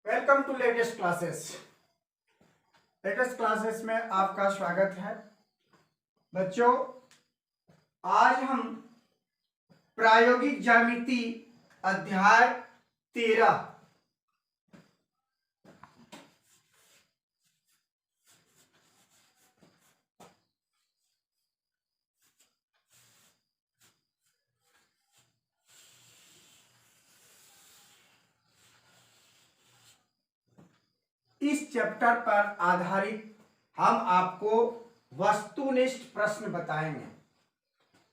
Welcome to latest classes. Latest classes में आपका स्वागत है। बच्चों, आज हम प्रायोगिक ज्यामिति अध्याय 13 इस चैप्टर पर आधारित हम आपको वस्तुनिष्ठ प्रश्न बताएंगे।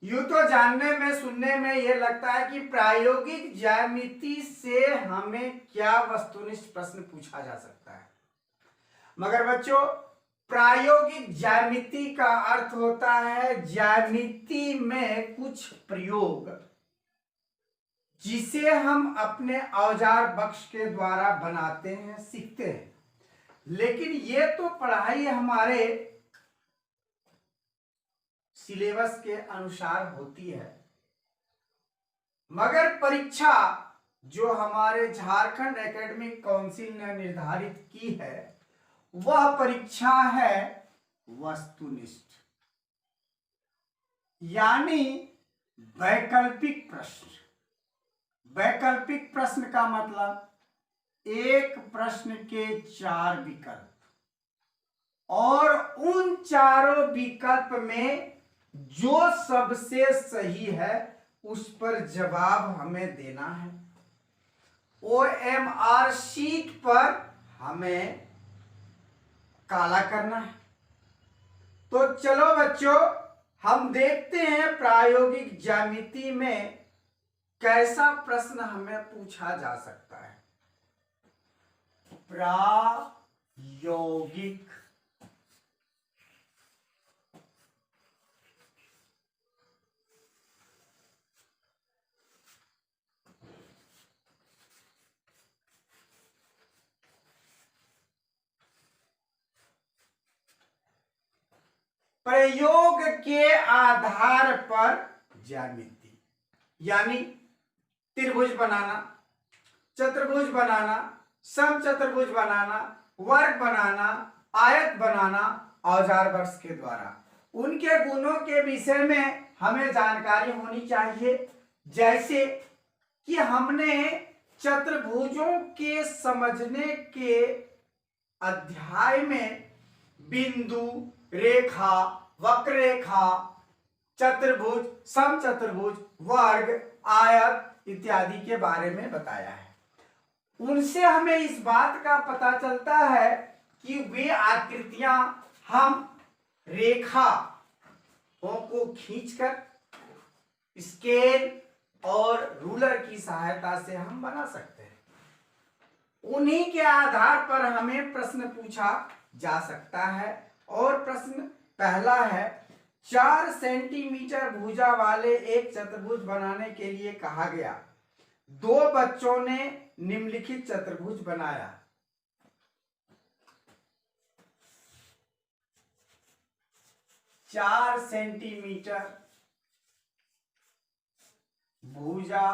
यूं तो जानने में सुनने में यह लगता है कि प्रायोगिक ज्यामिति से हमें क्या वस्तुनिष्ठ प्रश्न पूछा जा सकता है, मगर बच्चों, प्रायोगिक ज्यामिति का अर्थ होता है ज्यामिति में कुछ प्रयोग जिसे हम अपने औजार बक्स के द्वारा बनाते हैं, सीखते हैं। लेकिन ये तो पढ़ाई हमारे सिलेबस के अनुसार होती है, मगर परीक्षा जो हमारे झारखंड एकेडमिक काउंसिल ने निर्धारित की है वह परीक्षा है वस्तुनिष्ठ, यानी वैकल्पिक प्रश्न। वैकल्पिक प्रश्न का मतलब एक प्रश्न के 4 विकल्प और उन चारों विकल्प में जो सबसे सही है उस पर जवाब हमें देना है। OMR शीट पर हमें काला करना है। तो चलो बच्चों, हम देखते हैं प्रायोगिक ज्यामिति में कैसा प्रश्न हमें पूछा जा सकता है। प्रायोगिक प्रयोग के आधार पर ज्यामिति, यानी त्रिभुज बनाना, चतुर्भुज बनाना, समचतुर्भुज बनाना, वर्ग बनाना, आयत बनाना औजार बक्स के द्वारा। उनके गुणों के विषय में हमें जानकारी होनी चाहिए, जैसे कि हमने चतुर्भुजों के समझने के अध्याय में बिंदु, रेखा, वक्ररेखा, चतुर्भुज, समचतुर्भुज, वर्ग, आयत इत्यादि के बारे में बताया है। उनसे हमें इस बात का पता चलता है कि वे आकृतियां हम रेखा को खींचकर स्केल और रूलर की सहायता से हम बना सकते हैं। उन्हीं के आधार पर हमें प्रश्न पूछा जा सकता है। और प्रश्न पहला है, 4 सेंटीमीटर भुजा वाले एक चतुर्भुज बनाने के लिए कहा गया। 2 बच्चों ने निम्नलिखित चतुर्भुज बनाया। चार सेंटीमीटर भुजा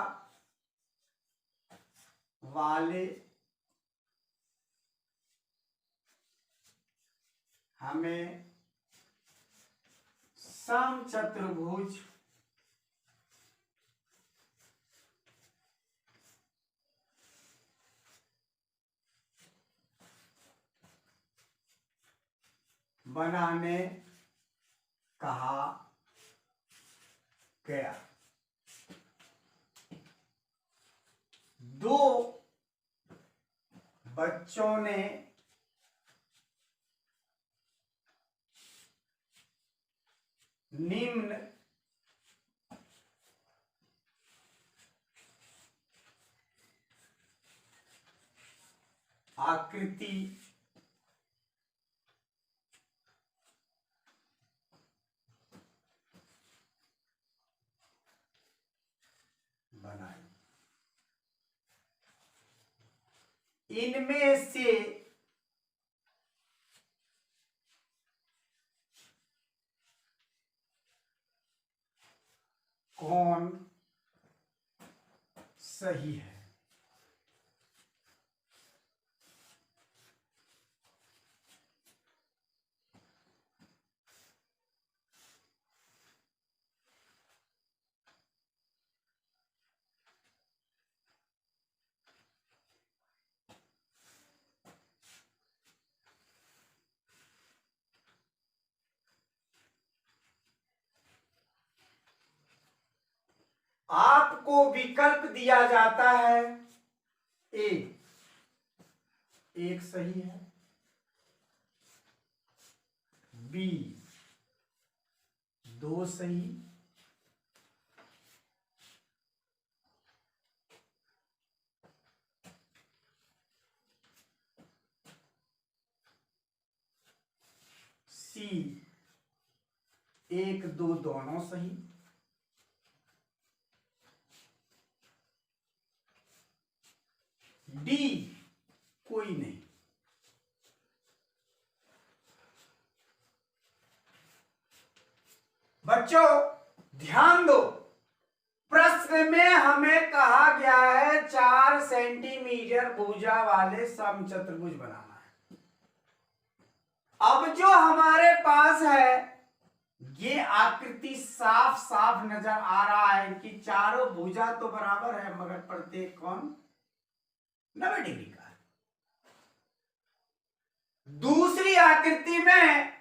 वाले हमें समचतुर्भुज बनाने कहा गया। 2 बच्चों ने निम्न आकृति बनाई। इनमें से कौन सही है? आपको विकल्प दिया जाता है ए, एक सही है, बी, दो सही, सी, एक दो दोनों सही, डी कोई नहीं। बच्चों ध्यान दो, प्रश्न में हमें कहा गया है 4 सेंटीमीटर भुजा वाले समचतुर्भुज बनाना है। अब जो हमारे पास है ये आकृति साफ साफ नजर आ रहा है कि चारों भुजा तो बराबर है मगर प्रत्येक कोण 90 डिग्री का है। दूसरी आकृति में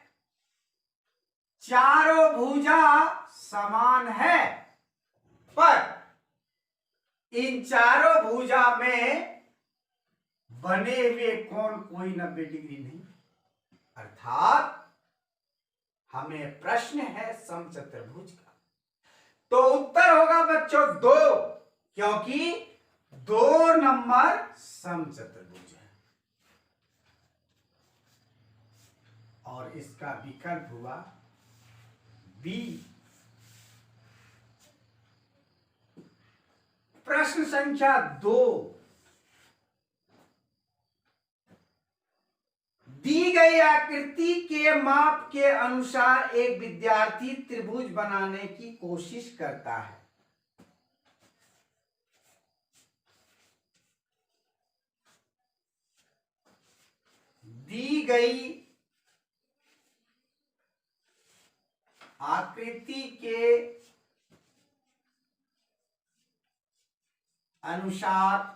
चारों भुजा समान है पर इन चारों भुजा में बने हुए कोण कोई 90 डिग्री नहीं, अर्थात हमें प्रश्न है समचतुर्भुज का। तो उत्तर होगा बच्चों 2, क्योंकि 2 नंबर समचतुर्भुज है और इसका विकल्प हुआ बी। प्रश्न संख्या 2, दी गई आकृति के माप के अनुसार एक विद्यार्थी त्रिभुज बनाने की कोशिश करता है। दी गई आकृति के अनुसार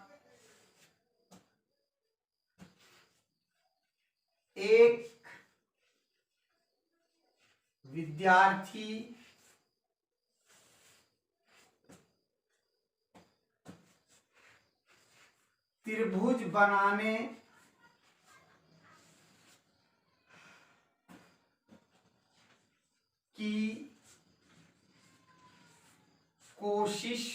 एक विद्यार्थी त्रिभुज बनाने की कोशिश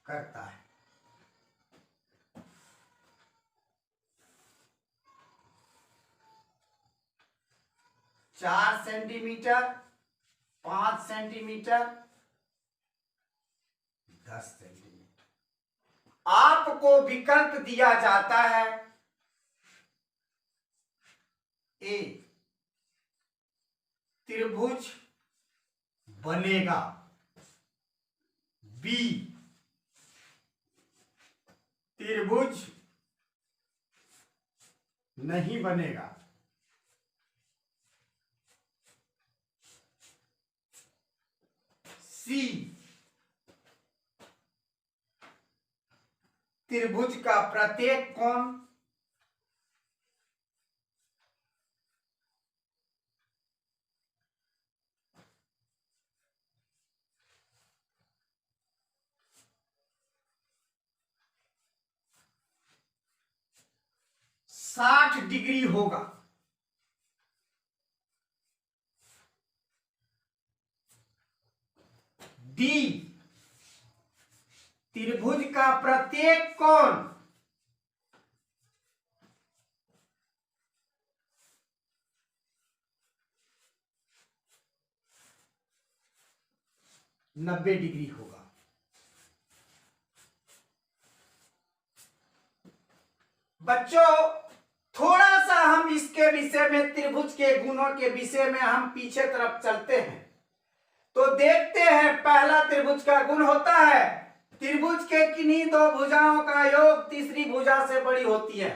करता है। चार सेंटीमीटर, 5 सेंटीमीटर, 10 सेंटीमीटर। आपको विकल्प दिया जाता है ए, त्रिभुज बनेगा, बी, त्रिभुज नहीं बनेगा, सी, त्रिभुज का प्रत्येक कोण 60 डिग्री होगा। डी, त्रिभुज का प्रत्येक कोण 90 डिग्री होगा। बच्चों थोड़ा सा हम इसके विषय में, त्रिभुज के गुणों के विषय में हम पीछे तरफ चलते हैं तो देखते हैं। पहला त्रिभुज का गुण होता है त्रिभुज के किन्हीं दो भुजाओं का योग तीसरी भुजा से बड़ी होती है।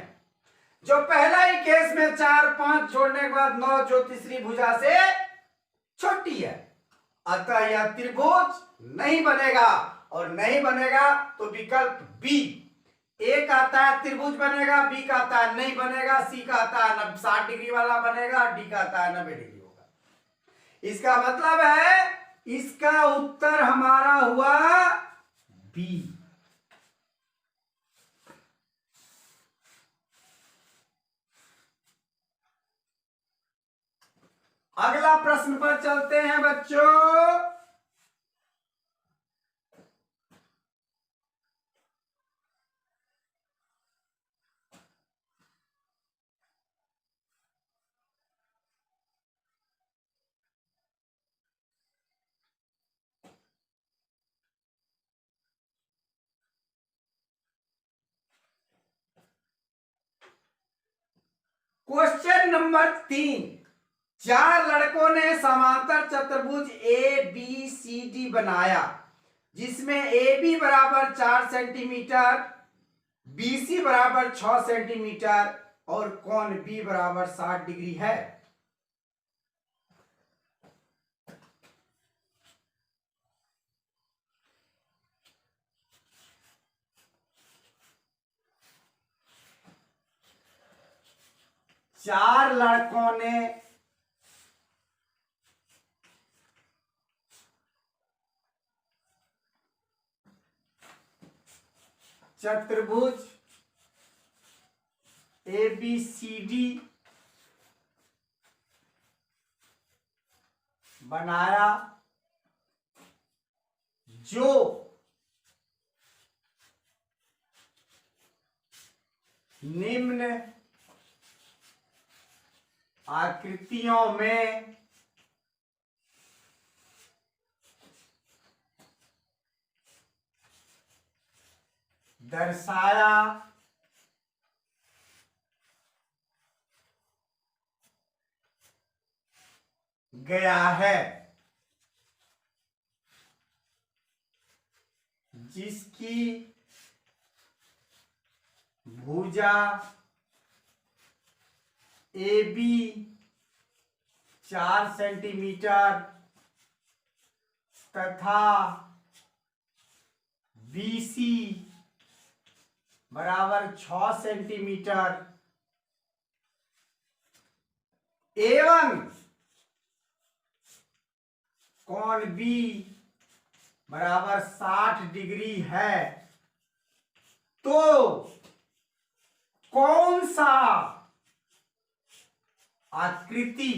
जो पहला ही केस में 4 5 जोड़ने के बाद 9 जो तीसरी भुजा से छोटी है, अतः यह त्रिभुज नहीं बनेगा और नहीं बनेगा तो विकल्प बी, ए का आता है त्रिभुज बनेगा, बी का आता है नहीं बनेगा, सी का आता है 60 डिग्री वाला बनेगा, डी का आता है 90 डिग्री होगा। इसका मतलब है इसका उत्तर हमारा हुआ बी। अगला प्रश्न पर चलते हैं बच्चों। क्वेश्चन नंबर 3, 4 लड़कों ने समांतर चतुर्भुज ए बी सी डी बनाया, जिसमें ए बी बराबर 4 सेंटीमीटर, बी सी बराबर 6 सेंटीमीटर और कोण बी बराबर 60 डिग्री है। चार लड़कों ने चतुर्भुज ए बी सी डी बनाया, जो निम्न आकृतियों में दर्शाया गया है, जिसकी भुजा ए बी 4 सेंटीमीटर तथा बी सी बराबर 6 सेंटीमीटर एवं कोण बी बराबर 60 डिग्री है, तो कौन सा आकृति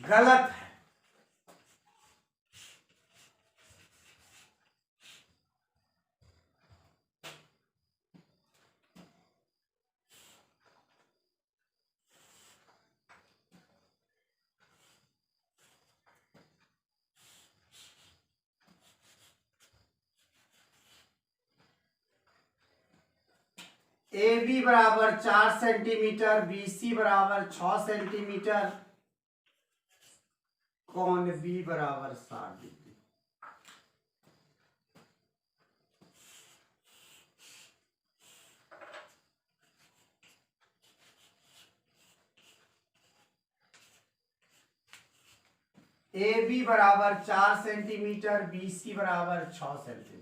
गलत है? ए बी बराबर 4 सेंटीमीटर, बी सी बराबर 6 सेंटीमीटर, कोण बी बराबर 60 डिग्री। ए बी बराबर 4 सेंटीमीटर, बी सी बराबर 6 सेंटीमीटर।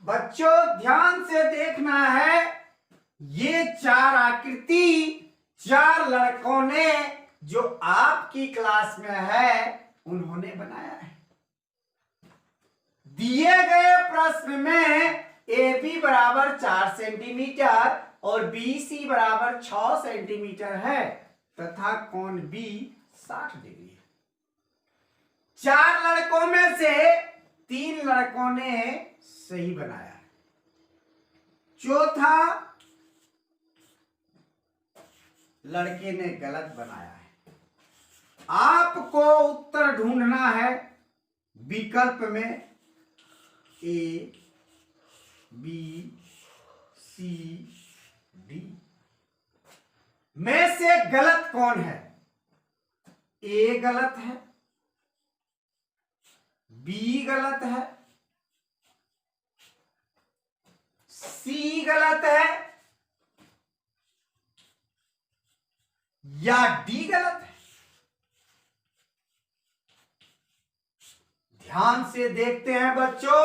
बच्चों ध्यान से देखना है, ये 4 आकृति 4 लड़कों ने जो आपकी क्लास में है उन्होंने बनाया है। दिए गए प्रश्न में ए बी बराबर 4 सेंटीमीटर और बी सी बराबर 6 सेंटीमीटर है, तथा कोण बी 60 डिग्री है। 4 लड़कों में से 3 लड़कों ने सही बनाया है, चौथा लड़के ने गलत बनाया है। आपको उत्तर ढूंढना है विकल्प में ए, बी, सी, डी में से गलत कौन है। ए गलत है, बी गलत है, सी गलत है या डी गलत है। ध्यान से देखते हैं बच्चों,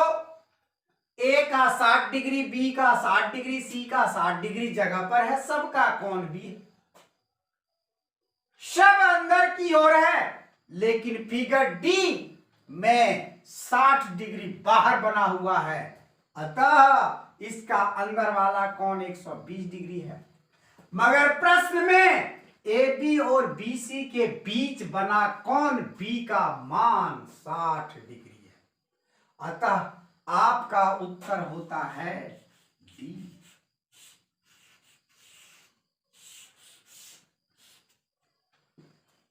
ए का 60 डिग्री, बी का 60 डिग्री, सी का 60 डिग्री जगह पर है, सबका कोण भी है, सब अंदर की ओर है, लेकिन फिगर डी में 60 डिग्री बाहर बना हुआ है, अतः इसका अंदर वाला कोण 120 डिग्री है। मगर प्रश्न में ए बी और बी सी के बीच बना कोण बी का मान 60 डिग्री है, अतः आपका उत्तर होता है डी।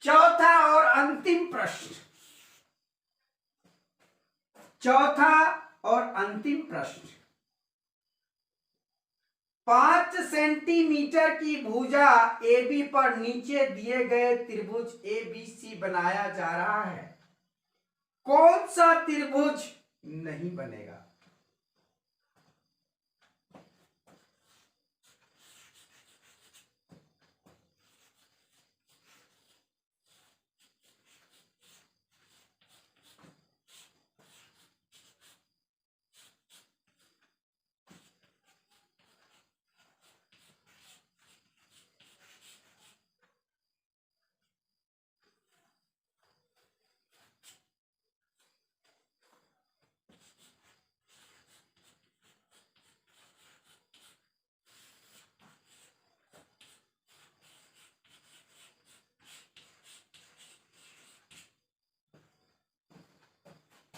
चौथा और अंतिम प्रश्न, चौथा और अंतिम प्रश्न, 5 सेंटीमीटर की भुजा AB पर नीचे दिए गए त्रिभुज ABC बनाया जा रहा है, कौन सा त्रिभुज नहीं बनेगा।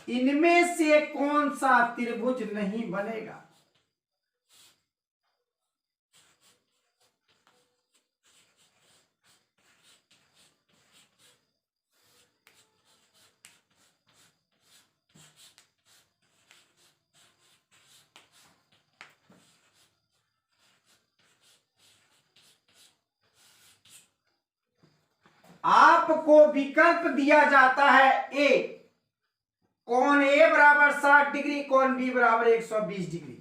इनमें से कौन सा त्रिभुज नहीं बनेगा। आपको विकल्प दिया जाता है ए, कोण ए बराबर 60 डिग्री, कोण बी बराबर 120 डिग्री।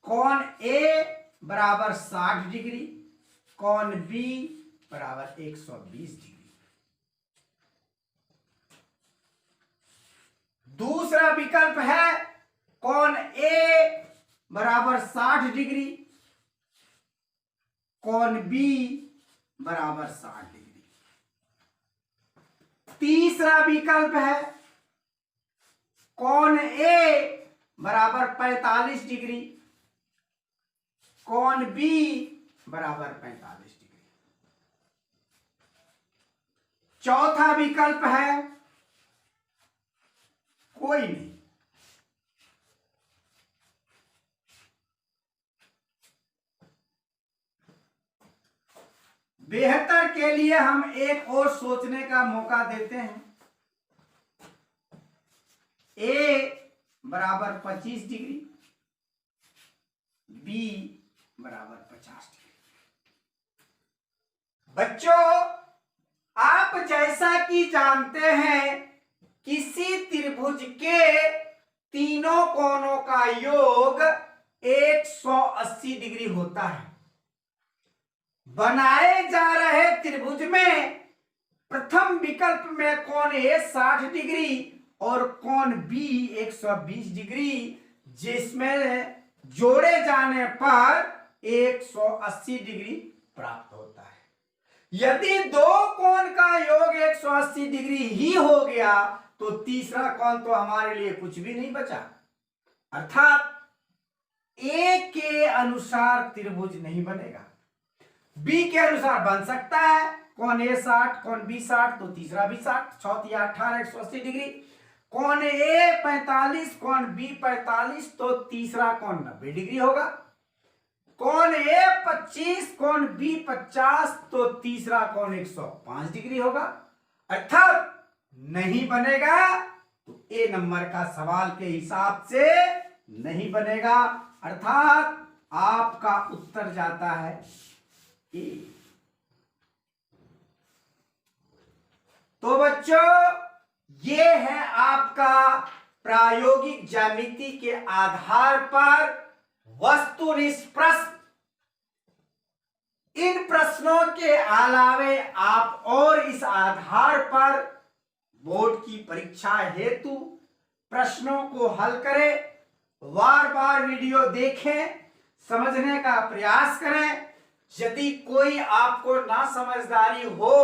कोण ए बराबर 60 डिग्री, कोण बी बराबर 120 डिग्री। दूसरा विकल्प है कोण ए बराबर 60 डिग्री, कोण बी बराबर 60 डिग्री। तीसरा विकल्प है कोण ए बराबर 45 डिग्री, कोण बी बराबर 45 डिग्री। चौथा विकल्प है कोई नहीं। बेहतर के लिए हम एक और सोचने का मौका देते हैं। ए बराबर 25 डिग्री, बी बराबर 50 डिग्री। बच्चों, आप जैसा कि जानते हैं, किसी त्रिभुज के तीनों कोणों का योग 180 डिग्री होता है। बनाए जा रहे त्रिभुज में प्रथम विकल्प में कोण ए 60 डिग्री और कोण बी 120 डिग्री, जिसमें जोड़े जाने पर 180 डिग्री प्राप्त होता है। यदि दो कोण का योग 180 डिग्री ही हो गया तो तीसरा कोण तो हमारे लिए कुछ भी नहीं बचा, अर्थात ए के अनुसार त्रिभुज नहीं बनेगा। बी के अनुसार बन सकता है, कोण ए 60, कोण बी 60, तो तीसरा भी 60, चौथी 18 180 डिग्री। कोण ए 45, कोण बी 45, तो तीसरा कोण 90 डिग्री होगा। कोण ए 25, कोण बी 50, तो तीसरा कोण 105 डिग्री होगा। अर्थात नहीं बनेगा तो ए नंबर का सवाल के हिसाब से नहीं बनेगा, अर्थात आपका उत्तर जाता है ए। तो बच्चों, ये है आपका प्रायोगिक ज्यामिति के आधार पर वस्तुनिष्ठ प्रश्न। इन प्रश्नों के अलावे आप और इस आधार पर बोर्ड की परीक्षा हेतु प्रश्नों को हल करें, बार बार वीडियो देखें, समझने का प्रयास करें। यदि कोई आपको ना समझदारी हो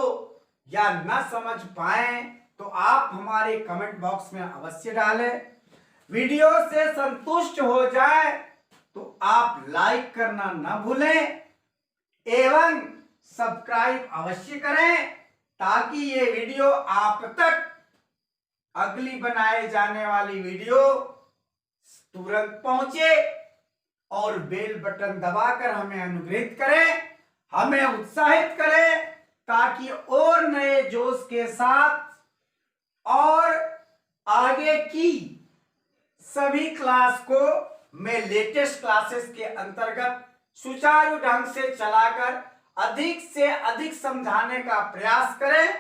या ना समझ पाए तो आप हमारे कमेंट बॉक्स में अवश्य डालें। वीडियो से संतुष्ट हो जाए तो आप लाइक करना ना भूलें एवं सब्सक्राइब अवश्य करें, ताकि ये वीडियो आप तक अगली बनाए जाने वाली वीडियो तुरंत पहुंचे। और बेल बटन दबाकर हमें अनुग्रहित करें, हमें उत्साहित करें, ताकि और नए जोश के साथ और आगे की सभी क्लास को मैं लेटेस्ट क्लासेस के अंतर्गत सुचारू ढंग से चलाकर अधिक से अधिक समझाने का प्रयास करें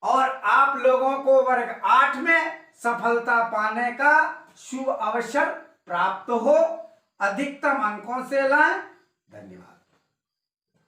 और आप लोगों को वर्ग 8 में सफलता पाने का शुभ अवसर प्राप्त हो, अधिकतम अंकों से लाएं। धन्यवाद।